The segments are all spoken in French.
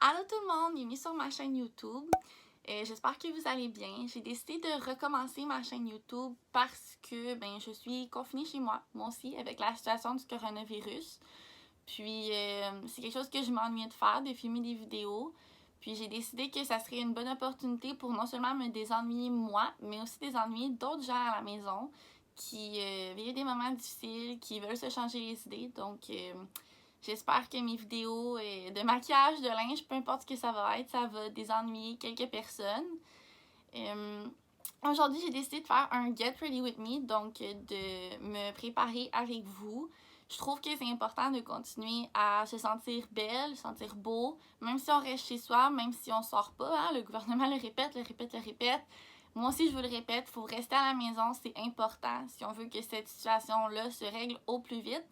Allô tout le monde, bienvenue sur ma chaîne YouTube. J'espère que vous allez bien. J'ai décidé de recommencer ma chaîne YouTube parce que je suis confinée chez moi aussi, avec la situation du coronavirus. Puis c'est quelque chose que je m'ennuyais de faire, de filmer des vidéos. Puis j'ai décidé que ça serait une bonne opportunité pour non seulement me désennuyer moi, mais aussi désennuyer d'autres gens à la maison qui vivent des moments difficiles, qui veulent se changer les idées. Donc j'espère que mes vidéos de maquillage, de linge, peu importe ce que ça va être, ça va désennuyer quelques personnes. Aujourd'hui, j'ai décidé de faire un Get Ready With Me, donc de me préparer avec vous. Je trouve que c'est important de continuer à se sentir belle, se sentir beau, même si on reste chez soi, même si on sort pas. Hein, le gouvernement le répète, le répète, le répète. Moi aussi, je vous le répète, il faut rester à la maison, c'est important si on veut que cette situation-là se règle au plus vite.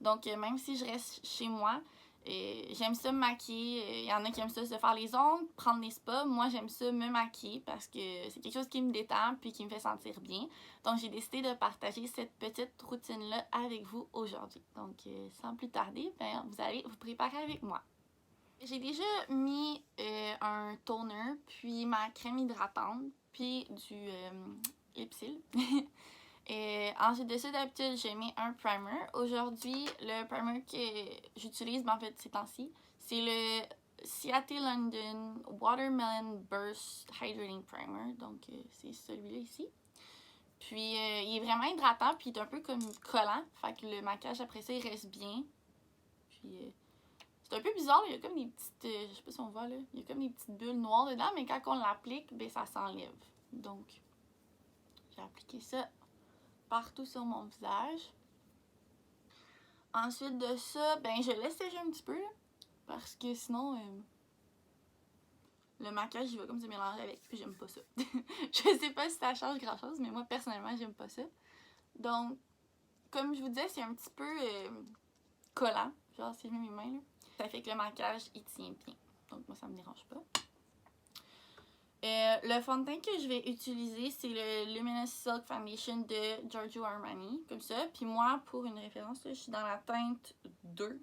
Donc, même si je reste chez moi, j'aime ça me maquiller. Il y en a qui aiment ça se faire les ongles, prendre des spas. Moi, j'aime ça me maquiller parce que c'est quelque chose qui me détend puis qui me fait sentir bien. Donc, j'ai décidé de partager cette petite routine-là avec vous aujourd'hui. Donc, sans plus tarder, vous allez vous préparer avec moi. J'ai déjà mis un toner, puis ma crème hydratante, puis du Lipsil. Ensuite de ça, d'habitude, j'ai mis un primer. Aujourd'hui, le primer que j'utilise, en fait, ces temps-ci, c'est le Ciate London Watermelon Burst Hydrating Primer. Donc, c'est celui-là ici. Puis, il est vraiment hydratant, puis il est un peu comme collant. Fait que le maquillage, après ça, il reste bien. Puis, c'est un peu bizarre, il y a comme des petites... je sais pas si on voit, là. Il y a comme des petites bulles noires dedans, mais quand on l'applique, ça s'enlève. Donc, j'ai appliqué ça partout sur mon visage. Ensuite de ça, je laisse sécher un petit peu là, parce que sinon le maquillage il va comme se mélanger avec, puis j'aime pas ça. Je sais pas si ça change grand chose, mais moi personnellement j'aime pas ça. Donc, comme je vous disais, c'est un petit peu collant, genre si je mets mes mains là, ça fait que le maquillage il tient bien. Donc moi ça me dérange pas. Le fond de teint que je vais utiliser, c'est le Luminous Silk Foundation de Giorgio Armani, comme ça. Puis moi, pour une référence, là, je suis dans la teinte 2.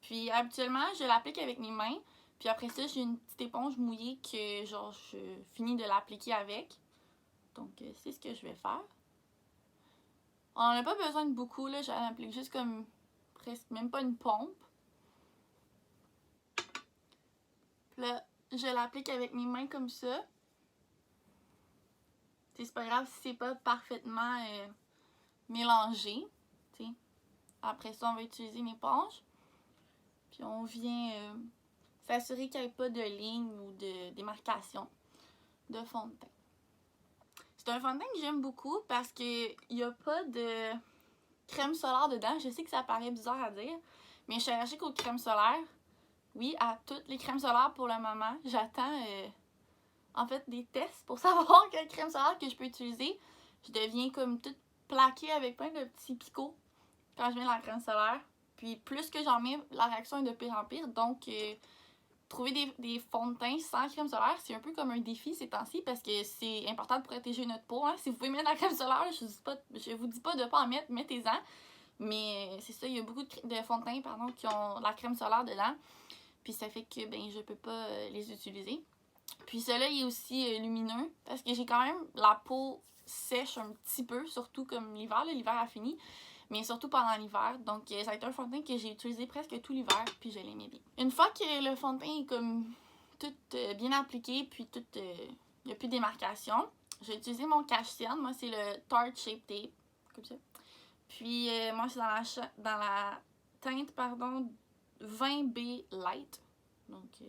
Puis habituellement, je l'applique avec mes mains. Puis après ça, j'ai une petite éponge mouillée que genre je finis de l'appliquer avec. Donc c'est ce que je vais faire. On n'a pas besoin de beaucoup, là. J'applique juste comme presque même pas une pompe. Puis là, je l'applique avec mes mains comme ça. C'est pas grave si c'est pas parfaitement mélangé. T'sais. Après ça, on va utiliser une éponge. Puis on vient s'assurer qu'il n'y ait pas de ligne ou de démarcation de fond de teint. C'est un fond de teint que j'aime beaucoup parce qu'il n'y a pas de crème solaire dedans. Je sais que ça paraît bizarre à dire, mais je suis allergique aux crèmes solaires. Oui, à toutes les crèmes solaires pour le moment. J'attends en fait des tests pour savoir quelle crème solaire que je peux utiliser. Je deviens comme toute plaquée avec plein de petits picots quand je mets la crème solaire. Puis plus que j'en mets, la réaction est de pire en pire. Donc trouver des fonds de teint sans crème solaire, c'est un peu comme un défi ces temps-ci parce que c'est important de protéger notre peau. Hein. Si vous pouvez mettre de la crème solaire, je vous dis pas de pas en mettre, mettez-en. Mais c'est ça, il y a beaucoup de fonds de teint qui ont la crème solaire dedans. Puis ça fait que je peux pas les utiliser. Puis celui-là, il est aussi lumineux parce que j'ai quand même la peau sèche un petit peu, surtout comme l'hiver. L'hiver a fini, mais surtout pendant l'hiver. Donc ça a été un fond de teint que j'ai utilisé presque tout l'hiver, puis je l'aimais bien. Une fois que le fond de teint est comme tout bien appliqué, puis tout, il n'y a plus de démarcation, j'ai utilisé mon cache-cerne. Moi, c'est le Tarte Shape Tape, comme ça. Puis moi, c'est dans la teinte, 20B Light. Donc,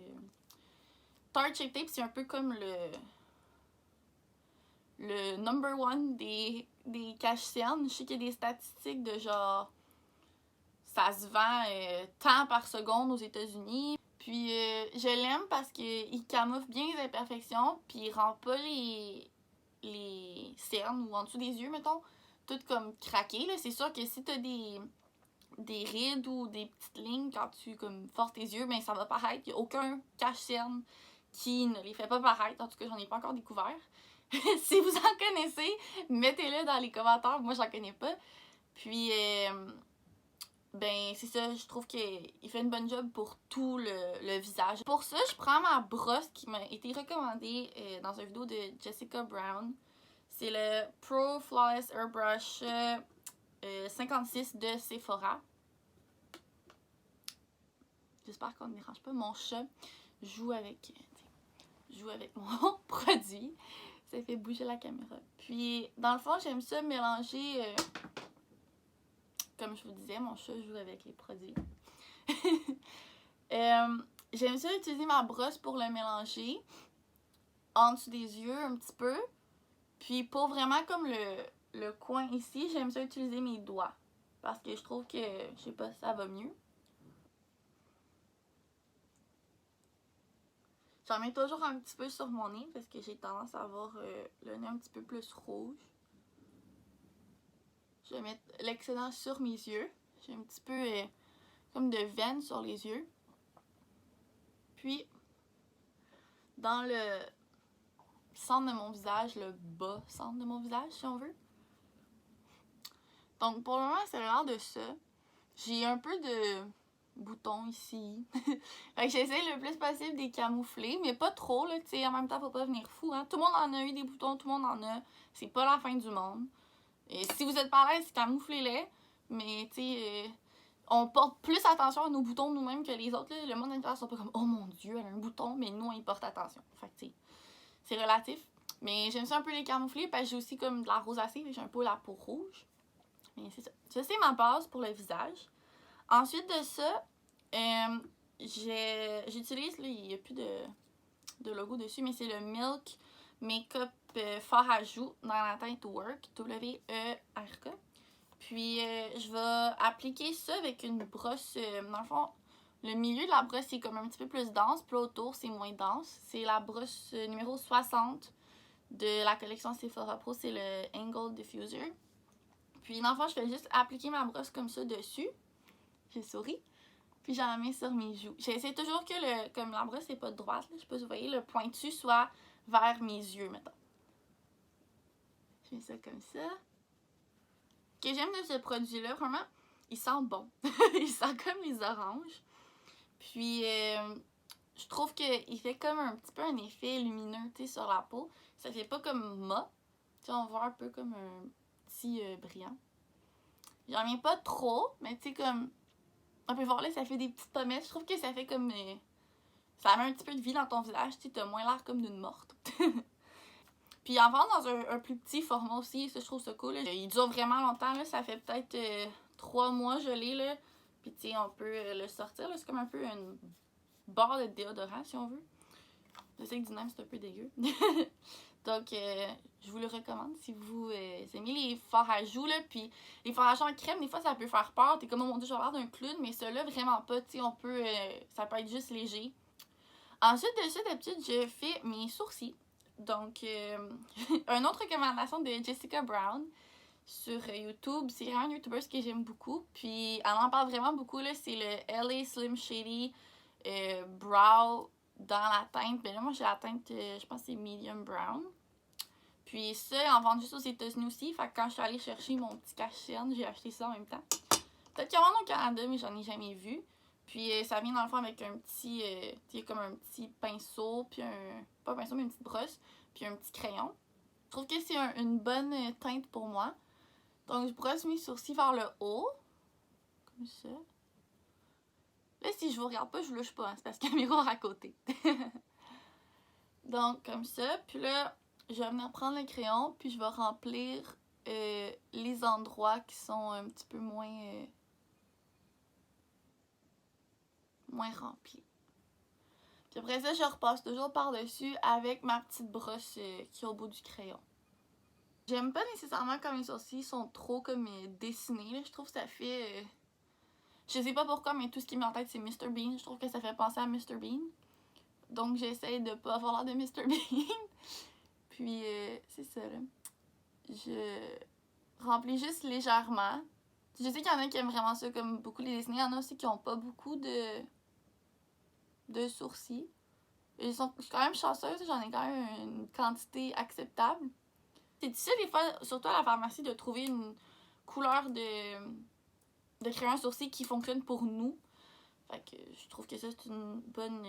Tarte Shape Tape, c'est un peu comme le number one des cache-cernes. Je sais qu'il y a des statistiques de genre, ça se vend tant par seconde aux États-Unis. Puis, je l'aime parce qu'il camoufle bien les imperfections, puis il rend pas les cernes ou en dessous des yeux, mettons, toutes comme craquées. C'est sûr que si t'as des rides ou des petites lignes quand tu comme forces tes yeux, ça va paraître. Il n'y a aucun cache-cerne qui ne les fait pas paraître. En tout cas, j'en ai pas encore découvert. Si vous en connaissez, mettez-le dans les commentaires. Moi, j'en connais pas. Puis, ben c'est ça, je trouve qu'il fait une bonne job pour tout le visage. Pour ça, je prends ma brosse qui m'a été recommandée dans une vidéo de Jessica Brown. C'est le Pro Flawless Airbrush 56 de Sephora. J'espère qu'on ne dérange pas. Mon chat joue avec mon produit. Ça fait bouger la caméra. Puis, dans le fond, j'aime ça mélanger... comme je vous disais, mon chat joue avec les produits. J'aime ça utiliser ma brosse pour le mélanger en dessous des yeux un petit peu. Puis pour vraiment comme le coin ici, j'aime ça utiliser mes doigts. Parce que je trouve que, je sais pas, ça va mieux. J'en mets toujours un petit peu sur mon nez parce que j'ai tendance à avoir le nez un petit peu plus rouge. Je vais mettre l'excédent sur mes yeux. J'ai un petit peu comme de veine sur les yeux. Puis, dans le centre de mon visage, le bas centre de mon visage, si on veut. Donc, pour le moment, c'est l'air de ça. J'ai un peu de boutons ici. Fait que j'essaie le plus possible de les camoufler, mais pas trop, là, tu sais. En même temps, faut pas venir fou, hein. Tout le monde en a eu des boutons, tout le monde en a. C'est pas la fin du monde. Et si vous êtes pas à l'aise, camouflez-les. Mais, tu sais, on porte plus attention à nos boutons nous-mêmes que les autres, là. Le monde intérieur sont pas comme, oh mon dieu, elle a un bouton, mais nous, on y porte attention. Fait que, tu sais, c'est relatif. Mais j'aime ça un peu les camoufler, parce que j'ai aussi comme de la rosacée, j'ai un peu la peau rouge. Mais c'est ça. Ça, c'est ma base pour le visage. Ensuite de ça, j'utilise, là, il n'y a plus de logo dessus, mais c'est le Milk Makeup Fort à Joues dans la teinte Work, W-E-R-K. Puis, je vais appliquer ça avec une brosse, dans le fond, le milieu de la brosse est comme un petit peu plus dense, puis autour, c'est moins dense. C'est la brosse numéro 60 de la collection Sephora Pro, c'est le Angle Diffuser. Puis, dans le fond, je fais juste appliquer ma brosse comme ça dessus. Je souris. Puis j'en mets sur mes joues. J'essaie toujours que comme la brosse n'est pas droite, là, je sais pas si vous voyez, le pointu soit vers mes yeux, mettons. Je mets ça comme ça. Ce que j'aime de ce produit-là, vraiment, il sent bon. Il sent comme les oranges. Puis, je trouve qu'il fait comme un petit peu un effet lumineux, tu sais, sur la peau. Ça fait pas comme mat. Tu sais, on voit un peu comme un petit brillant. J'en mets pas trop, mais tu sais, comme... On peut voir là, ça fait des petites pommettes. Je trouve que ça fait comme... ça met un petit peu de vie dans ton visage. Tu sais, t'as moins l'air comme d'une morte. Puis en vend dans un plus petit format aussi. Ça, je trouve ça cool. Là. Il dure vraiment longtemps. Là. Ça fait peut-être 3 mois je l'ai. Là. Puis tu sais, on peut le sortir. C'est comme un peu une barre de déodorant, si on veut. Je sais que du même, c'est un peu dégueu. Donc, je vous le recommande si vous aimez les forts à joues, là. Puis, les forts à joues en crème, des fois, ça peut faire peur. T'es comme, oh mon dieu, j'ai l'air d'un clown. Mais ceux-là, vraiment pas. Tu sais, on peut... ça peut être juste léger. Ensuite de ça, d'habitude, je fais mes sourcils. Donc, une autre recommandation de Jessica Brown sur YouTube. C'est vraiment une YouTubeuse que j'aime beaucoup. Puis, elle en parle vraiment beaucoup, là. C'est le LA Slim Shady Brow dans la teinte. Mais là, moi, j'ai la teinte, je pense que c'est Medium Brown. Puis ça, en vend juste aux États-Unis aussi. Fait que quand je suis allée chercher mon petit cache-chaîne, j'ai acheté ça en même temps. Peut-être qu'il y en a au Canada, mais j'en ai jamais vu. Puis ça vient dans le fond avec un petit, comme un petit pinceau, puis pas un pinceau, mais une petite brosse, puis un petit crayon. Je trouve que c'est une bonne teinte pour moi. Donc je brosse mes sourcils vers le haut. Comme ça. Là, si je vous regarde pas, je vous louche pas, hein, c'est parce qu'il y a un miroir à côté. Donc, comme ça. Puis là, je vais venir prendre le crayon, puis je vais remplir les endroits qui sont un petit peu moins remplis. Puis après ça, je repasse toujours par-dessus avec ma petite brosse qui est au bout du crayon. J'aime pas nécessairement quand mes sourcils sont trop comme dessinés. Là. Je trouve que ça fait... je sais pas pourquoi, mais tout ce qui me met en tête, c'est Mr. Bean. Je trouve que ça fait penser à Mr. Bean. Donc, j'essaie de pas avoir l'air de Mr. Bean. Puis, c'est ça, là. Je remplis juste légèrement. Je sais qu'il y en a qui aiment vraiment ça, comme beaucoup les dessiner. Il y en a aussi qui ont pas beaucoup de sourcils. Je suis quand même chanceuse, j'en ai quand même une quantité acceptable. C'est difficile des fois, surtout à la pharmacie, de trouver une couleur de créer un sourcil qui fonctionne pour nous. Fait que je trouve que ça, c'est une bonne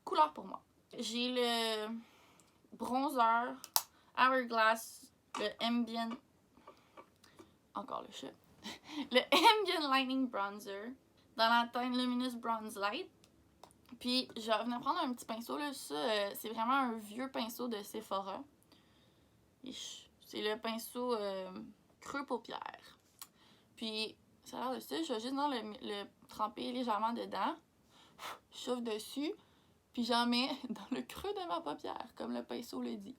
couleur pour moi. J'ai le bronzer Hourglass, le Ambient... Encore le chat. Le Ambient Lightning Bronzer dans la teinte Luminous Bronze Light. Puis, je vais venir prendre un petit pinceau, là. Ça, c'est vraiment un vieux pinceau de Sephora. C'est le pinceau creux paupières. Puis, ça a l'air de ça. Je vais juste le tremper légèrement dedans. Je chauffe dessus. Puis, j'en mets dans le creux de ma paupière, comme le pinceau le dit.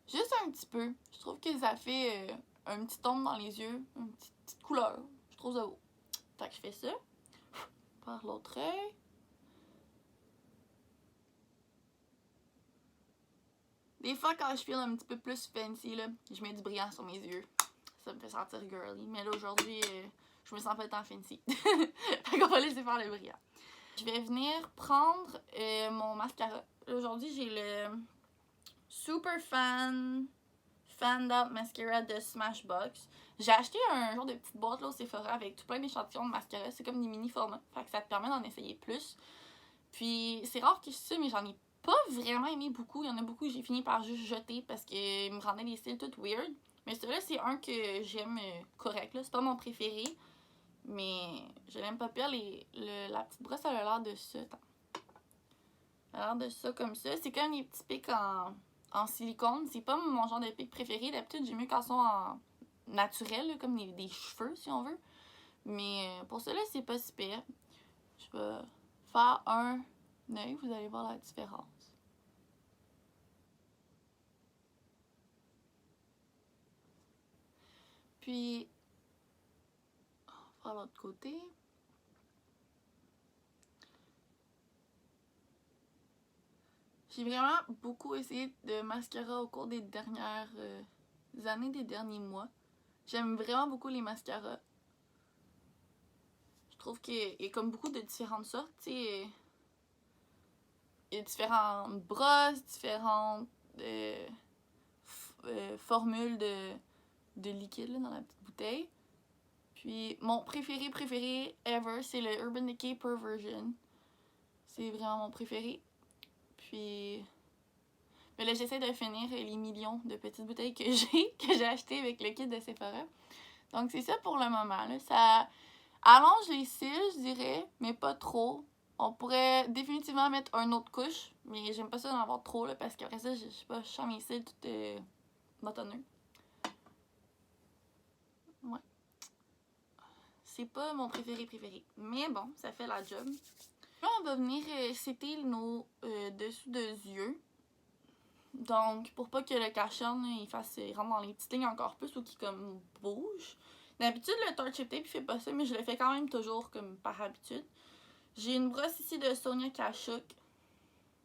Juste un petit peu. Je trouve que ça fait un petit ombre dans les yeux. Une petite couleur. Je trouve ça beau. Fait que je fais ça. Par l'autre œil. Des fois, quand je feel un petit peu plus fancy, là, je mets du brillant sur mes yeux. Ça me fait sentir girly. Mais là, aujourd'hui, je me sens pas tant fancy. Fait qu'on va laisser faire le brillant. Je vais venir prendre mon mascara. Aujourd'hui, j'ai le Super Fanned Out Mascara de Smashbox. J'ai acheté un genre de petite boîte là au Sephora avec tout plein d'échantillons de mascara. C'est comme des mini formats. Fait que ça te permet d'en essayer plus. Puis, c'est rare que je sais, mais j'en ai pas vraiment aimé beaucoup. Il y en a beaucoup que j'ai fini par juste jeter parce qu'ils me rendaient des styles tout weird. Mais celui-là, c'est un que j'aime correct. C'est pas mon préféré. Mais je l'aime pas pire. La petite brosse, elle a l'air de ça. Attends. Elle a l'air de ça comme ça. C'est comme des petits pics en silicone. C'est pas mon genre de pic préféré. D'habitude, j'aime mieux quand ils sont en naturel, là, comme des cheveux, si on veut. Mais pour cela, c'est pas si pire. Je vais faire un œil, vous allez voir la différence. Puis, on va faire l'autre côté. J'ai vraiment beaucoup essayé de mascara au cours des dernières années, des derniers mois. J'aime vraiment beaucoup les mascaras. Je trouve qu'il y a comme beaucoup de différentes sortes, tu sais. Il y a différentes brosses, différentes formules de liquide là, dans la petite bouteille. Puis mon préféré ever, c'est le Urban Decay Perversion. C'est vraiment mon préféré. Puis mais là, j'essaie de finir les millions de petites bouteilles que j'ai achetées avec le kit de Sephora. Donc c'est ça pour le moment. Là. Ça allonge les cils, je dirais, mais pas trop. On pourrait définitivement mettre une autre couche, mais j'aime pas ça d'en avoir trop là, parce qu'après ça, je sais pas, je sens mes cils tout bâtonneux. Ouais. C'est pas mon préféré, mais bon, ça fait la job. Là, on va venir setter nos dessous de yeux. Donc, pour pas que le cachon il rentre dans les petites lignes encore plus ou qu'il comme bouge. D'habitude, le Torch Tape il fait pas ça, mais je le fais quand même toujours comme par habitude. J'ai une brosse ici de Sonia Kashuk.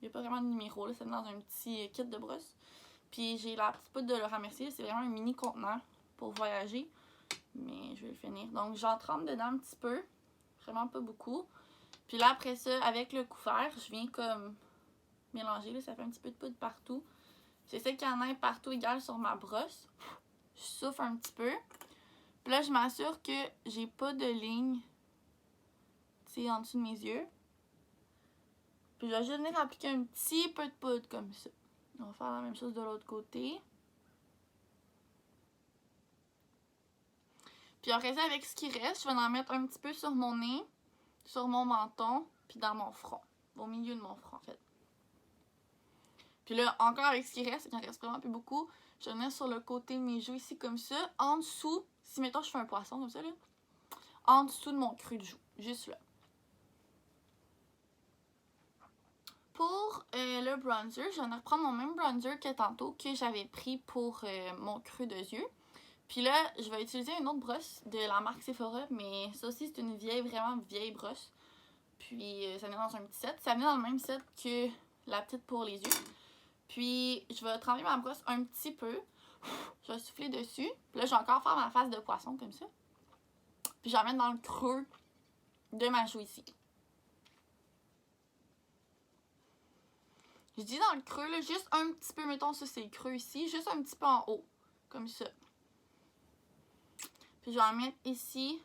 Il n'y a pas vraiment de numéro, là, c'est dans un petit kit de brosse. Puis j'ai la petite poudre de Laura Mercier, c'est vraiment un mini contenant pour voyager. Mais je vais le finir. Donc j'en trempe dedans un petit peu. Vraiment pas beaucoup. Puis là, après ça, avec le couvert, je viens comme mélanger, là, ça fait un petit peu de poudre partout. J'essaie qu'il y en ait partout égal sur ma brosse. Je souffle un petit peu. Puis là, je m'assure que j'ai pas de ligne, tu sais, en dessous de mes yeux. Puis je vais juste venir appliquer un petit peu de poudre comme ça. On va faire la même chose de l'autre côté. Puis après ça, avec ce qui reste, je vais en mettre un petit peu sur mon nez, sur mon menton, puis dans mon front. Au milieu de mon front, en fait. Puis là, encore avec ce qui reste, il en reste vraiment plus beaucoup. Je vais venir sur le côté de mes joues ici, comme ça. En dessous, si mettons je fais un poisson comme ça, là. En dessous de mon creux de joue. Juste là. Pour le bronzer, je vais reprendre mon même bronzer que tantôt, que j'avais pris pour mon creux de yeux. Puis là, je vais utiliser une autre brosse de la marque Sephora, mais ça aussi, c'est une vraiment vieille brosse. Puis ça vient dans un petit set. Ça vient dans le même set que la petite pour les yeux. Puis je vais tremper ma brosse un petit peu. Je vais souffler dessus. Puis là, je vais encore faire ma face de poisson comme ça. Puis je vais la mettre dans le creux de ma joue ici. Je dis dans le creux, là, juste un petit peu, mettons, ça c'est le creux ici. Juste un petit peu en haut. Comme ça. Puis je vais en mettre ici,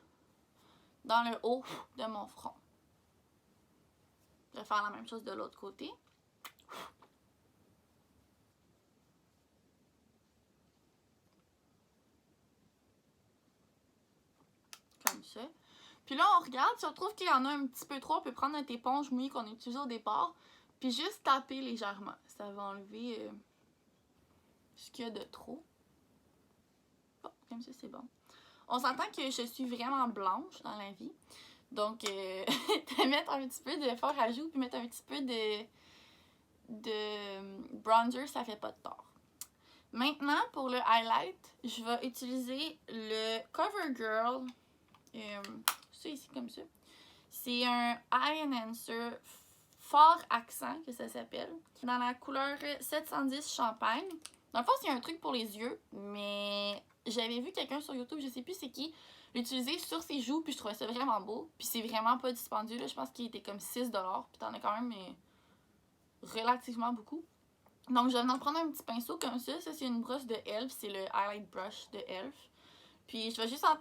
dans le haut de mon front. Je vais faire la même chose de l'autre côté. Comme ça. Puis là, on regarde. Si on trouve qu'il y en a un petit peu trop, on peut prendre notre éponge mouillée qu'on a utilisée au départ. Puis juste taper légèrement. Ça va enlever ce qu'il y a de trop. Bon, comme ça, c'est bon. On s'entend que je suis vraiment blanche dans la vie. Donc, de mettre un petit peu de fard à joues puis mettre un petit peu de bronzer, ça fait pas de tort. Maintenant, pour le highlight, je vais utiliser le CoverGirl. Ça ici, comme ça. C'est un eye enhancer fort accent, que ça s'appelle. Dans la couleur 710 champagne. Dans le fond, c'est un truc pour les yeux, mais j'avais vu quelqu'un sur YouTube, je sais plus c'est qui, l'utiliser sur ses joues, puis je trouvais ça vraiment beau. Puis c'est vraiment pas dispendieux, là. Je pense qu'il était comme 6$, puis t'en as quand même relativement beaucoup. Donc, je vais en prendre un petit pinceau comme ça. Ça, c'est une brosse de Elf. C'est le highlight brush de Elf. Puis, je vais juste en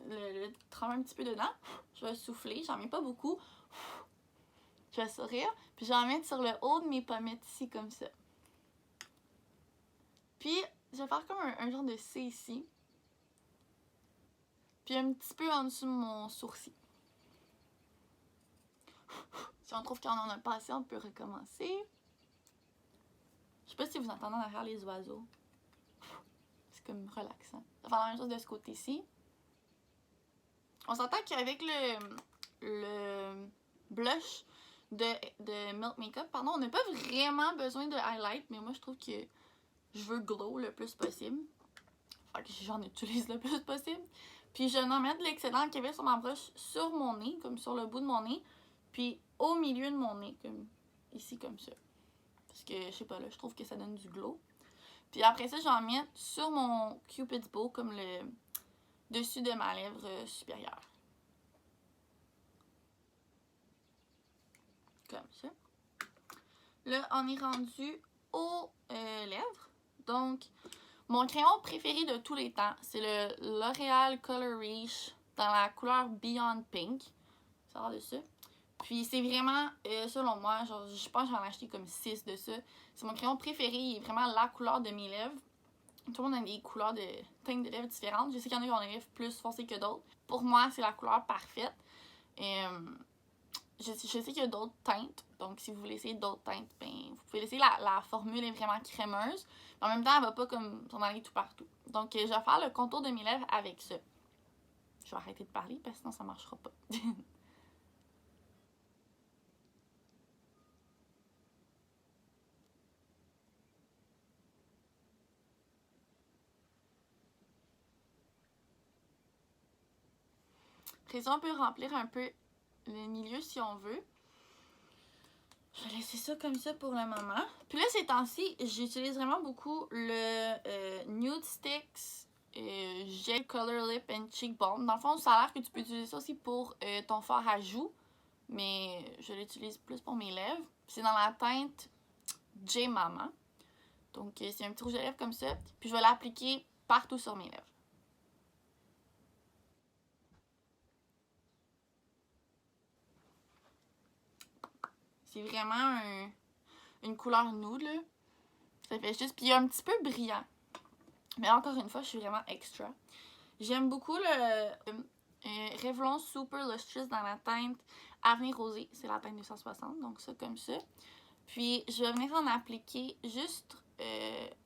le tremper un petit peu dedans. Je vais souffler. J'en mets pas beaucoup. Je vais sourire. Puis, je vais en mettre sur le haut de mes pommettes ici, comme ça. Puis, je vais faire comme un genre de C ici. Puis, un petit peu en dessous de mon sourcil. Si on trouve qu'on en a pas assez, on peut recommencer. Je sais pas si vous entendez derrière les oiseaux. C'est comme relaxant. Ça va faire la même chose de ce côté-ci. On s'entend qu'avec le blush de Milk Makeup, pardon, on n'a pas vraiment besoin de highlight, mais moi je trouve que je veux glow le plus possible. Fait que j'en utilise le plus possible. Puis je vais en mettre l'excédent qu'il y avait sur ma broche sur mon nez, comme sur le bout de mon nez, puis au milieu de mon nez, comme ici, comme ça. Parce que, je sais pas, là, je trouve que ça donne du glow. Puis après ça, je vais en mettre sur mon Cupid's Bow, comme le dessus de ma lèvre supérieure. Comme ça. Là, on est rendu aux lèvres. Donc, mon crayon préféré de tous les temps, c'est le L'Oréal Color Reach dans la couleur Beyond Pink. Ça a l'air de ça. Puis c'est vraiment, selon moi, genre, je pense que j'en ai acheté comme 6 de ça. C'est mon crayon préféré, il est vraiment la couleur de mes lèvres. Tout le monde a des couleurs de teintes de lèvres différentes. Je sais qu'il y en a qui ont des lèvres plus foncées que d'autres. Pour moi, c'est la couleur parfaite. Je sais qu'il y a d'autres teintes. Donc, si vous voulez essayer d'autres teintes, ben, vous pouvez l'essayer. La formule est vraiment crémeuse. Mais en même temps, elle va pas comme s'en aller tout partout. Donc, je vais faire le contour de mes lèvres avec ça. Je vais arrêter de parler parce que sinon, ça marchera pas. Après ça, on peut remplir un peu le milieu si on veut. Je vais laisser ça comme ça pour le moment. Puis là, ces temps-ci, j'utilise vraiment beaucoup le Nude Sticks Gel Color Lip and Cheek Balm. Dans le fond, ça a l'air que tu peux utiliser ça aussi pour ton fard à joues. Mais je l'utilise plus pour mes lèvres. C'est dans la teinte J Mama. Donc, c'est un petit rouge à lèvres comme ça. Puis je vais l'appliquer partout sur mes lèvres. C'est vraiment une couleur nude, là. Ça fait juste... Puis il est un petit peu brillant. Mais encore une fois, je suis vraiment extra. J'aime beaucoup le Revlon Super Lustrous dans la teinte Avenir Rosé. C'est la teinte 260, donc ça comme ça. Puis je vais venir en appliquer juste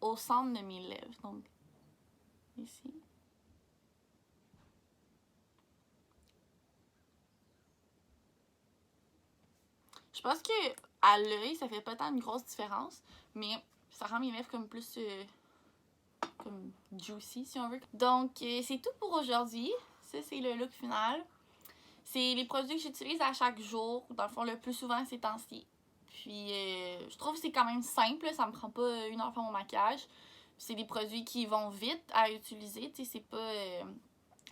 au centre de mes lèvres. Donc, ici. Je pense que à l'œil, ça fait pas tant une grosse différence, mais ça rend mes lèvres comme plus comme juicy, si on veut. Donc, c'est tout pour aujourd'hui. Ça, c'est le look final. C'est les produits que j'utilise à chaque jour, dans le fond, le plus souvent ces temps-ci. Puis, je trouve que c'est quand même simple, ça me prend pas 1 heure pour mon maquillage. C'est des produits qui vont vite à utiliser, tu sais, c'est pas...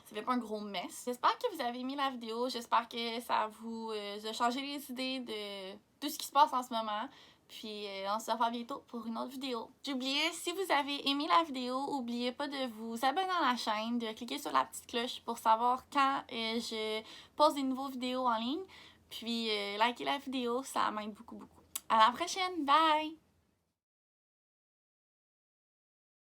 ça fait pas un gros mess. J'espère que vous avez aimé la vidéo. J'espère que ça vous a changé les idées de tout ce qui se passe en ce moment. Puis on se revoit bientôt pour une autre vidéo. J'oubliais, si vous avez aimé la vidéo, n'oubliez pas de vous abonner à la chaîne, de cliquer sur la petite cloche pour savoir quand je pose des nouvelles vidéos en ligne. Puis likez la vidéo, ça m'aide beaucoup. À la prochaine, bye!